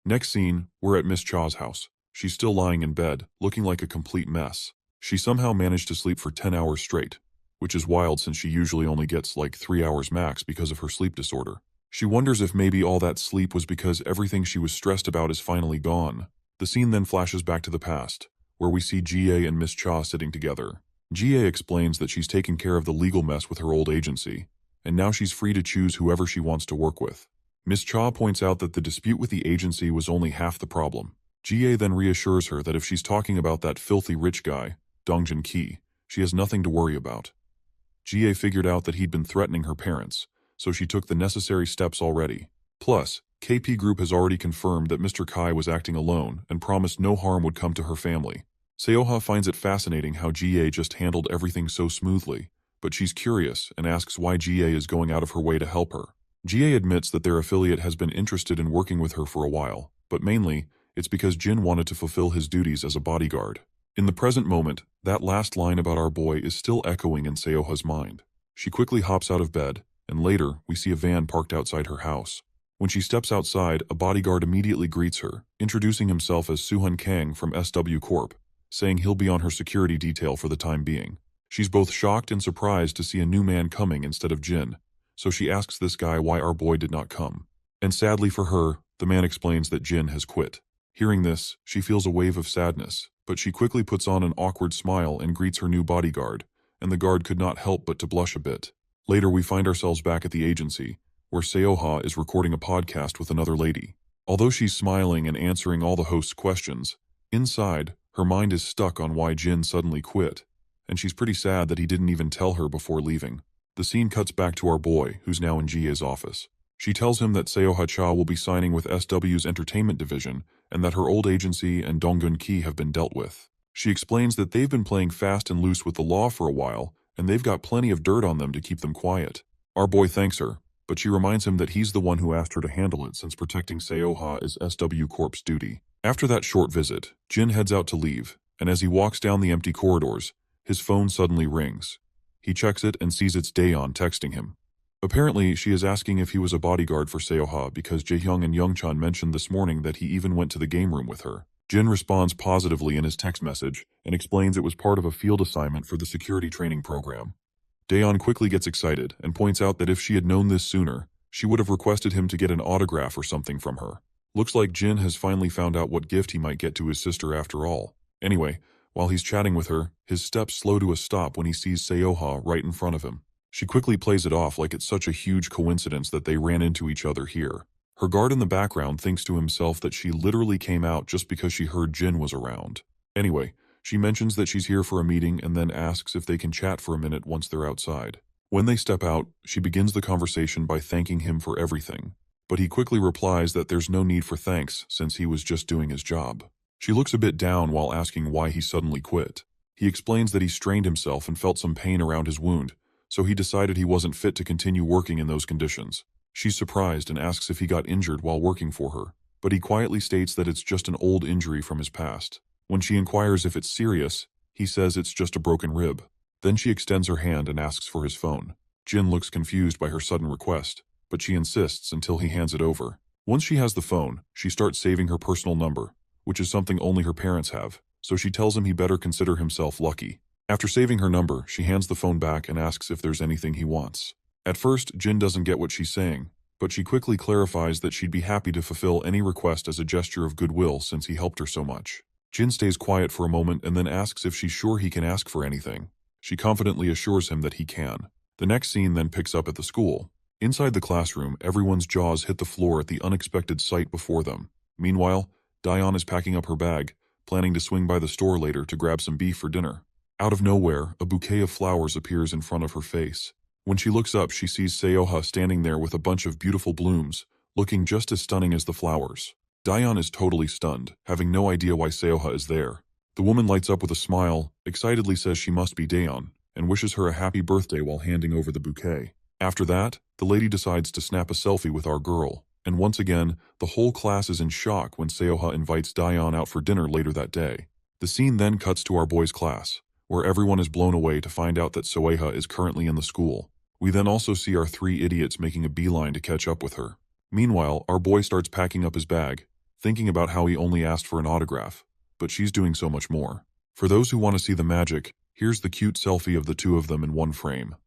Next scene, we're at Miss Cha's house. She's still lying in bed, looking like a complete mess. She somehow managed to sleep for 10 hours straight, which is wild since she usually only gets like 3 hours max because of her sleep disorder. She wonders if maybe all that sleep was because everything she was stressed about is finally gone. The scene then flashes back to the past, where we see GA and Miss Cha sitting together. GA explains that she's taken care of the legal mess with her old agency, and now she's free to choose whoever she wants to work with. Miss Cha points out that the dispute with the agency was only half the problem. GA then reassures her that if she's talking about that filthy rich guy, Dongjin Ki, she has nothing to worry about. GA figured out that he'd been threatening her parents, so she took the necessary steps already. Plus, KP Group has already confirmed that Mr. Kai was acting alone and promised no harm would come to her family. Seoha finds it fascinating how GA just handled everything so smoothly, but she's curious and asks why GA is going out of her way to help her. GA admits that their affiliate has been interested in working with her for a while, but mainly, it's because Jin wanted to fulfill his duties as a bodyguard. In the present moment, that last line about our boy is still echoing in Seoha's mind. She quickly hops out of bed, and later, we see a van parked outside her house. When she steps outside, a bodyguard immediately greets her, introducing himself as Suhun Kang from SW Corp, saying he'll be on her security detail for the time being. She's both shocked and surprised to see a new man coming instead of Jin, so she asks this guy why our boy did not come. And sadly for her, the man explains that Jin has quit. Hearing this, she feels a wave of sadness, but she quickly puts on an awkward smile and greets her new bodyguard, and the guard could not help but to blush a bit. Later we find ourselves back at the agency, where Seoha is recording a podcast with another lady. Although she's smiling and answering all the host's questions, inside, her mind is stuck on why Jin suddenly quit, and she's pretty sad that he didn't even tell her before leaving. The scene cuts back to our boy, who's now in GA's office. She tells him that Seoha Cha will be signing with SW's entertainment division and that her old agency and Donggun Ki have been dealt with. She explains that they've been playing fast and loose with the law for a while, and they've got plenty of dirt on them to keep them quiet. Our boy thanks her, but she reminds him that he's the one who asked her to handle it since protecting Seoha is SW Corp's duty. After that short visit, Jin heads out to leave, and as he walks down the empty corridors, his phone suddenly rings. He checks it and sees it's Daeon texting him. Apparently, she is asking if he was a bodyguard for Seoha because Jaehyung and Youngchan mentioned this morning that he even went to the game room with her. Jin responds positively in his text message and explains it was part of a field assignment for the security training program. Daeon quickly gets excited and points out that if she had known this sooner, she would have requested him to get an autograph or something from her. Looks like Jin has finally found out what gift he might get to his sister after all. Anyway, while he's chatting with her, his steps slow to a stop when he sees Seoha right in front of him. She quickly plays it off like it's such a huge coincidence that they ran into each other here. Her guard in the background thinks to himself that she literally came out just because she heard Jin was around. Anyway, she mentions that she's here for a meeting and then asks if they can chat for a minute once they're outside. When they step out, she begins the conversation by thanking him for everything, but he quickly replies that there's no need for thanks since he was just doing his job. She looks a bit down while asking why he suddenly quit. He explains that he strained himself and felt some pain around his wound, so he decided he wasn't fit to continue working in those conditions. She's surprised and asks if he got injured while working for her, but he quietly states that it's just an old injury from his past. When she inquires if it's serious, he says it's just a broken rib. Then she extends her hand and asks for his phone. Jin looks confused by her sudden request, but she insists until he hands it over. Once she has the phone, she starts saving her personal number, which is something only her parents have, so she tells him he better consider himself lucky. After saving her number, she hands the phone back and asks if there's anything he wants. At first, Jin doesn't get what she's saying, but she quickly clarifies that she'd be happy to fulfill any request as a gesture of goodwill since he helped her so much. Jin stays quiet for a moment and then asks if she's sure he can ask for anything. She confidently assures him that he can. The next scene then picks up at the school. Inside the classroom, everyone's jaws hit the floor at the unexpected sight before them. Meanwhile, Daeon is packing up her bag, planning to swing by the store later to grab some beef for dinner. Out of nowhere, a bouquet of flowers appears in front of her face. When she looks up, she sees Seoha standing there with a bunch of beautiful blooms, looking just as stunning as the flowers. Daeon is totally stunned, having no idea why Seoha is there. The woman lights up with a smile, excitedly says she must be Daeon, and wishes her a happy birthday while handing over the bouquet. After that, the lady decides to snap a selfie with our girl, and once again, the whole class is in shock when Seoha invites Daeon out for dinner later that day. The scene then cuts to our boys' class, where everyone is blown away to find out that Soeha is currently in the school. We then also see our three idiots making a beeline to catch up with her. Meanwhile, our boy starts packing up his bag, thinking about how he only asked for an autograph, but she's doing so much more. For those who want to see the magic, here's the cute selfie of the two of them in one frame.